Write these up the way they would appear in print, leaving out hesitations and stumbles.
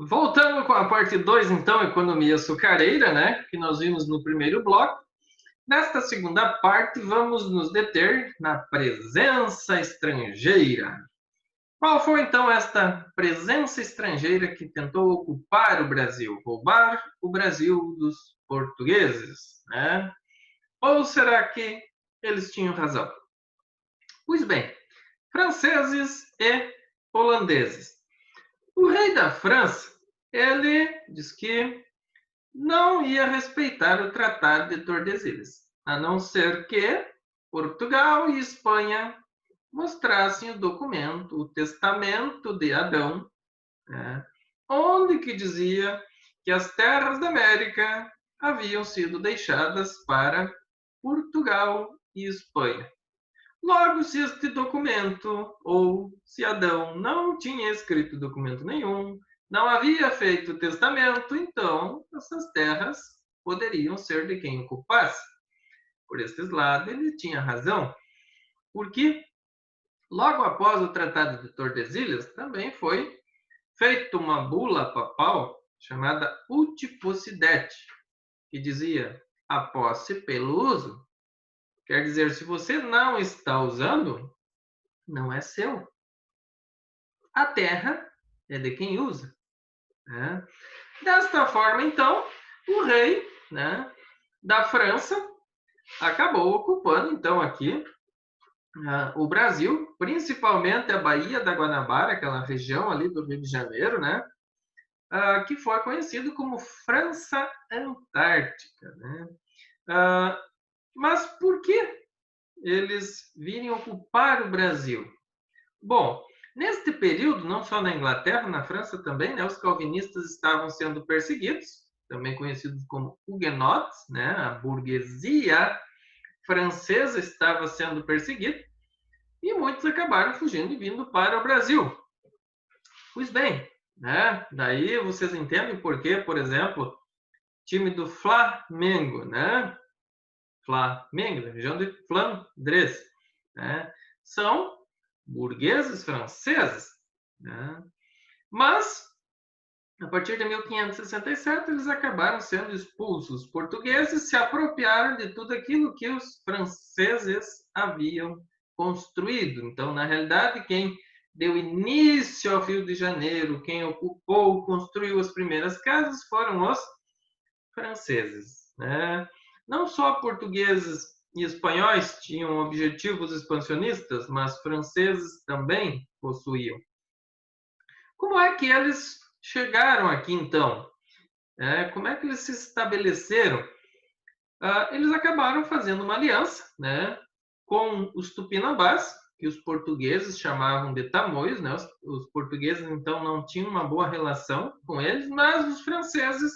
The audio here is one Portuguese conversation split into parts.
Voltando com a parte 2, então, economia açucareira, né, que nós vimos no primeiro bloco. Nesta segunda parte, vamos nos deter na presença estrangeira. Qual foi, então, esta presença estrangeira que tentou ocupar o Brasil, roubar o Brasil dos portugueses, né? Ou será que eles tinham razão? Pois bem, franceses e holandeses. O rei da França, ele diz que não ia respeitar o Tratado de Tordesilhas, a não ser que Portugal e Espanha mostrassem o documento, o testamento de Adão, né, onde que dizia que as terras da América haviam sido deixadas para Portugal e Espanha. Logo, se este documento, ou se Adão não tinha escrito documento nenhum, não havia feito testamento, então essas terras poderiam ser de quem ocupasse. Por estes lados, ele tinha razão, porque logo após o Tratado de Tordesilhas, também foi feita uma bula papal chamada Uti Possidete, que dizia a posse pelo uso. Quer dizer, se você não está usando, não é seu. A terra é de quem usa. Né? Desta forma, então, o rei, né, da França acabou ocupando, então, aqui o Brasil, principalmente a Baía da Guanabara, aquela região ali do Rio de Janeiro, né, que foi conhecido como França Antártica. Né? Mas por que eles virem ocupar o Brasil? Bom, neste período, não só na Inglaterra, na França também, né, os calvinistas estavam sendo perseguidos, também conhecidos como huguenotes, né, a burguesia francesa estava sendo perseguida, e muitos acabaram fugindo e vindo para o Brasil. Pois bem, né, daí vocês entendem por que, por exemplo, time do Flamengo, né, Flamengo, da região de Flandres, né, são burgueses franceses, né? Mas, a partir de 1567, eles acabaram sendo expulsos. Os portugueses se apropriaram de tudo aquilo que os franceses haviam construído. Então, na realidade, quem deu início ao Rio de Janeiro, quem ocupou, construiu as primeiras casas, foram os franceses, né? Não só portugueses e espanhóis tinham objetivos expansionistas, mas franceses também possuíam. Como é que eles chegaram aqui, então? Como é que eles se estabeleceram? Eles acabaram fazendo uma aliança, né, com os tupinambás, que os portugueses chamavam de tamoios, né? Os portugueses, então, não tinham uma boa relação com eles, mas os franceses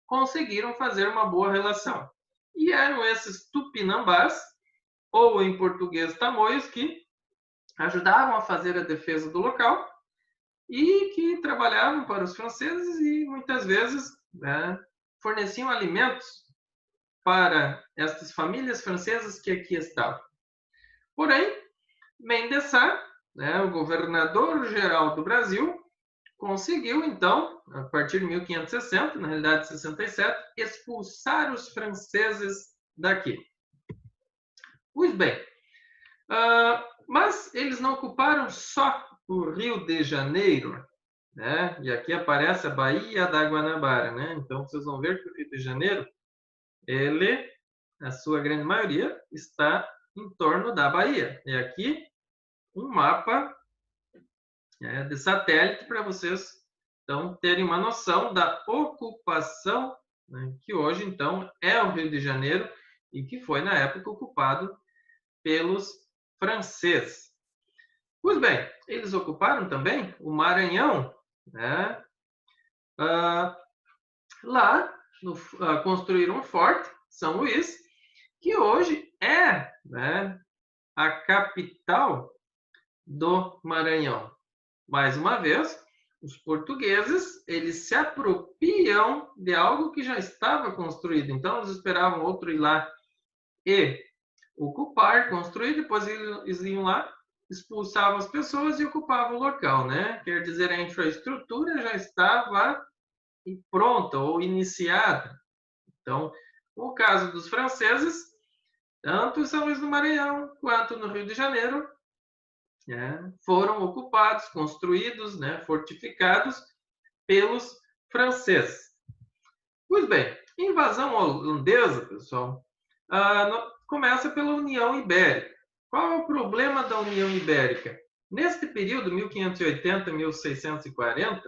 conseguiram fazer uma boa relação. E eram esses tupinambás, ou em português tamoios, que ajudavam a fazer a defesa do local e que trabalhavam para os franceses e muitas vezes, né, forneciam alimentos para estas famílias francesas que aqui estavam. Porém, Mendesá, né, o governador-geral do Brasil, conseguiu, então, a partir de 1560, na realidade 67, expulsar os franceses daqui. Pois bem, mas eles não ocuparam só o Rio de Janeiro, né? E aqui aparece a Baía da Guanabara, né? Então vocês vão ver que o Rio de Janeiro, ele, a sua grande maioria, está em torno da Bahia. E aqui um mapa de satélite para vocês então terem uma noção da ocupação, né, que hoje então é o Rio de Janeiro e que foi na época ocupado pelos franceses. Pois bem, eles ocuparam também o Maranhão, né? Lá construíram um forte, São Luís, que hoje é, né, a capital do Maranhão. Mais uma vez, os portugueses, eles se apropriam de algo que já estava construído. Então, eles esperavam outro ir lá e ocupar, construir, depois eles iam lá expulsavam as pessoas e ocupavam o local, né? Quer dizer, a infraestrutura já estava pronta ou iniciada. Então, o caso dos franceses, tanto em São Luís do Maranhão quanto no Rio de Janeiro, né, foram ocupados, construídos, né, fortificados pelos franceses. Pois bem, invasão holandesa, pessoal, começa pela União Ibérica. Qual é o problema da União Ibérica? Neste período, 1580-1640,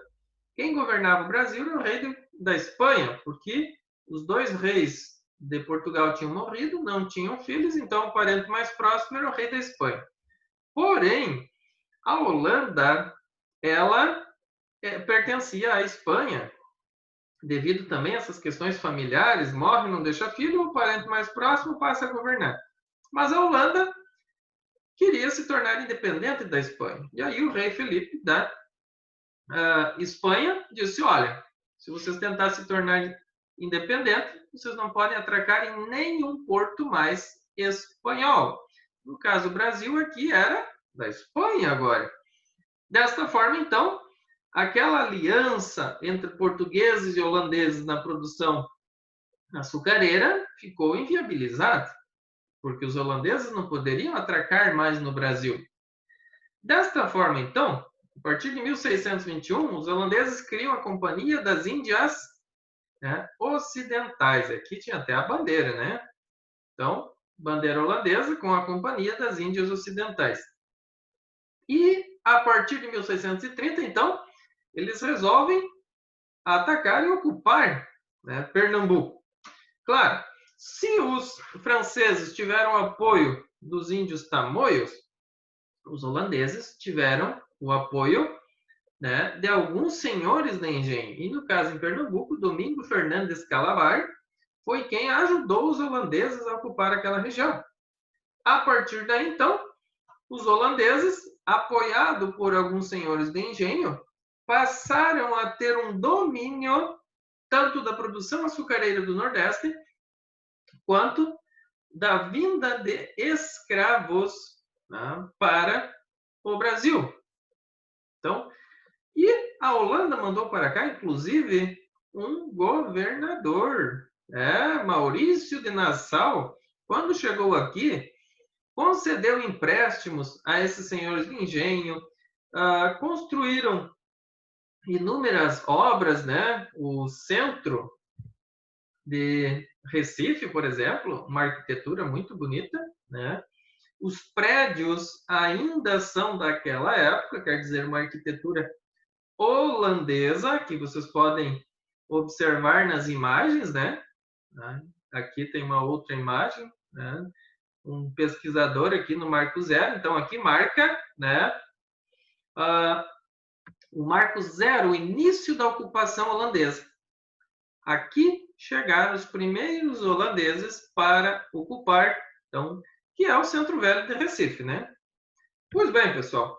quem governava o Brasil era o rei da Espanha, porque os dois reis de Portugal tinham morrido, não tinham filhos, então o parente mais próximo era o rei da Espanha. Porém, a Holanda, ela pertencia à Espanha, devido também a essas questões familiares, morre, não deixa filho, o parente mais próximo passa a governar. Mas a Holanda queria se tornar independente da Espanha. E aí o rei Felipe da Espanha disse, olha, se vocês tentarem se tornar independente, vocês não podem atracar em nenhum porto mais espanhol. No caso, o Brasil aqui era da Espanha agora. Desta forma, então, aquela aliança entre portugueses e holandeses na produção açucareira ficou inviabilizada, porque os holandeses não poderiam atracar mais no Brasil. Desta forma, então, a partir de 1621, os holandeses criam a Companhia das Índias, né, Ocidentais. Aqui tinha até a bandeira, né? Então, bandeira holandesa com a Companhia das Índias Ocidentais. E a partir de 1630, então, eles resolvem atacar e ocupar, né, Pernambuco. Claro, se os franceses tiveram apoio dos índios tamoios, os holandeses tiveram o apoio, né, de alguns senhores de engenho. E no caso em Pernambuco, Domingo Fernandes Calabar foi quem ajudou os holandeses a ocupar aquela região. A partir daí, então, os holandeses, apoiados por alguns senhores de engenho, passaram a ter um domínio tanto da produção açucareira do Nordeste, quanto da vinda de escravos, né, para o Brasil. Então, e a Holanda mandou para cá, inclusive, um governador, Maurício de Nassau, quando chegou aqui, concedeu empréstimos a esses senhores de engenho, construíram inúmeras obras, né? O centro de Recife, por exemplo, uma arquitetura muito bonita, né? Os prédios ainda são daquela época, quer dizer, uma arquitetura holandesa, que vocês podem observar nas imagens, né? Aqui tem uma outra imagem, né? Um pesquisador aqui no Marco Zero, então aqui marca, né? O Marco Zero, o início da ocupação holandesa. Aqui chegaram os primeiros holandeses para ocupar, então, que é o Centro Velho de Recife, né? Pois bem, pessoal,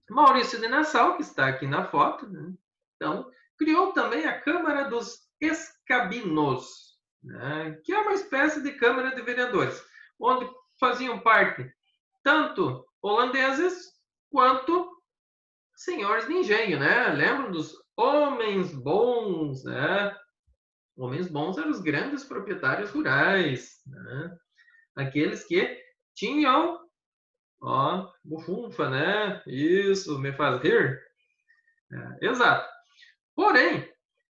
Maurício de Nassau, que está aqui na foto, né? Então, criou também a Câmara dos Escabinos, né? Que é uma espécie de Câmara de Vereadores, onde faziam parte tanto holandeses quanto senhores de engenho, né? Lembram dos homens bons, né? Homens bons eram os grandes proprietários rurais, né? Aqueles que tinham, ó, bufunfa, né? Isso, me faz rir. Exato. Porém,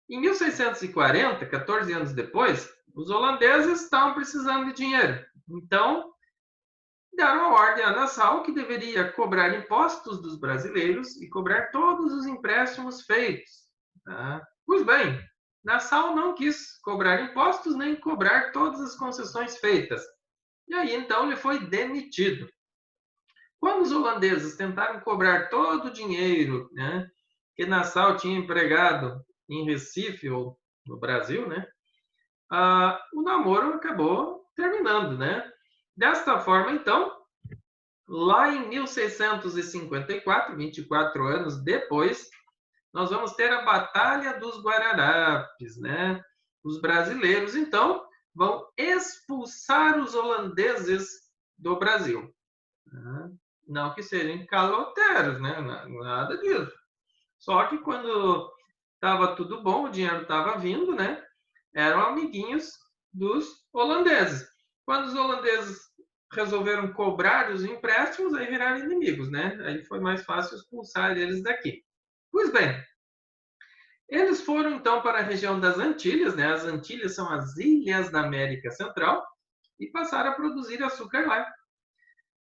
em 1640, 14 anos depois, os holandeses estavam precisando de dinheiro. Então, deram a ordem a Nassau que deveria cobrar impostos dos brasileiros e cobrar todos os empréstimos feitos. Tá? Pois bem, Nassau não quis cobrar impostos nem cobrar todas as concessões feitas. E aí, então, ele foi demitido. Quando os holandeses tentaram cobrar todo o dinheiro, né, que Nassau tinha empregado em Recife ou no Brasil, né, o namoro acabou terminando, né? Desta forma, então, lá em 1654, 24 anos depois, nós vamos ter a Batalha dos Guararapes, né? Os brasileiros, então, vão expulsar os holandeses do Brasil. Não que sejam caloteiros, né? Nada disso. Só que quando estava tudo bom, o dinheiro estava vindo, né? Eram amiguinhos dos holandeses. Quando os holandeses resolveram cobrar os empréstimos, aí viraram inimigos, né? Aí foi mais fácil expulsar eles daqui. Pois bem, eles foram então para a região das Antilhas, né? As Antilhas são as ilhas da América Central, e passaram a produzir açúcar lá.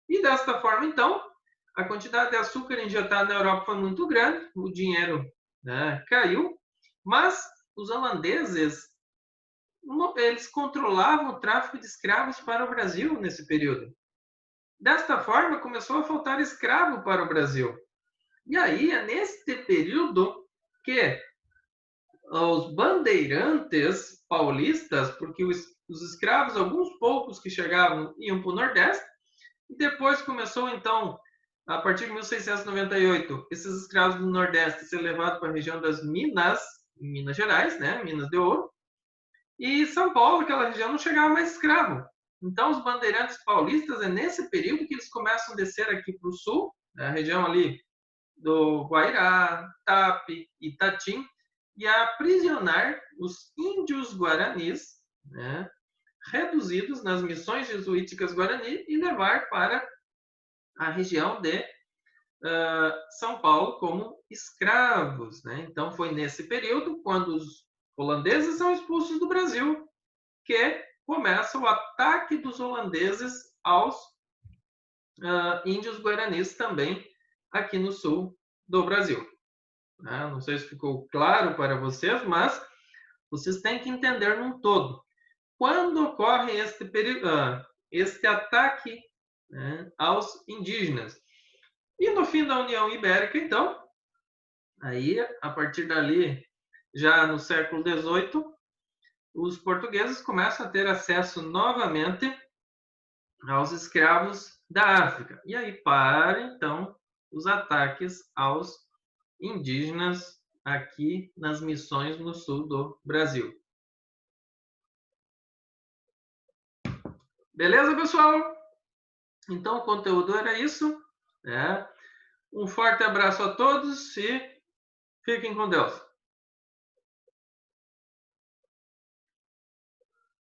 E desta forma, então, a quantidade de açúcar injetada na Europa foi muito grande, o dinheiro, né, caiu, mas os holandeses, eles controlavam o tráfico de escravos para o Brasil nesse período. Desta forma, começou a faltar escravo para o Brasil. E aí, é neste período que os bandeirantes paulistas, porque os escravos, alguns poucos que chegavam, iam para o Nordeste, e depois começou, então, a partir de 1698, esses escravos do Nordeste ser levados para a região das Minas, Minas Gerais, né? Minas de Ouro, e São Paulo, aquela região, não chegava mais escravo. Então, os bandeirantes paulistas, é nesse período que eles começam a descer aqui para o sul, né? A região ali do Guairá, Tapi, Itatim, e a aprisionar os índios guaranis, né? Reduzidos nas missões jesuíticas guarani e levar para a região de São Paulo como escravos, né? Então foi nesse período, quando os holandeses são expulsos do Brasil, que começa o ataque dos holandeses aos índios guaranis também aqui no sul do Brasil. Não sei se ficou claro para vocês, mas vocês têm que entender num todo. Quando ocorre este ataque, né, aos indígenas? E no fim da União Ibérica, então, aí, a partir dali, já no século XVIII, os portugueses começam a ter acesso novamente aos escravos da África. E aí para, então, os ataques aos indígenas aqui nas missões no sul do Brasil. Beleza, pessoal? Então, o conteúdo era isso, né? Um forte abraço a todos e fiquem com Deus.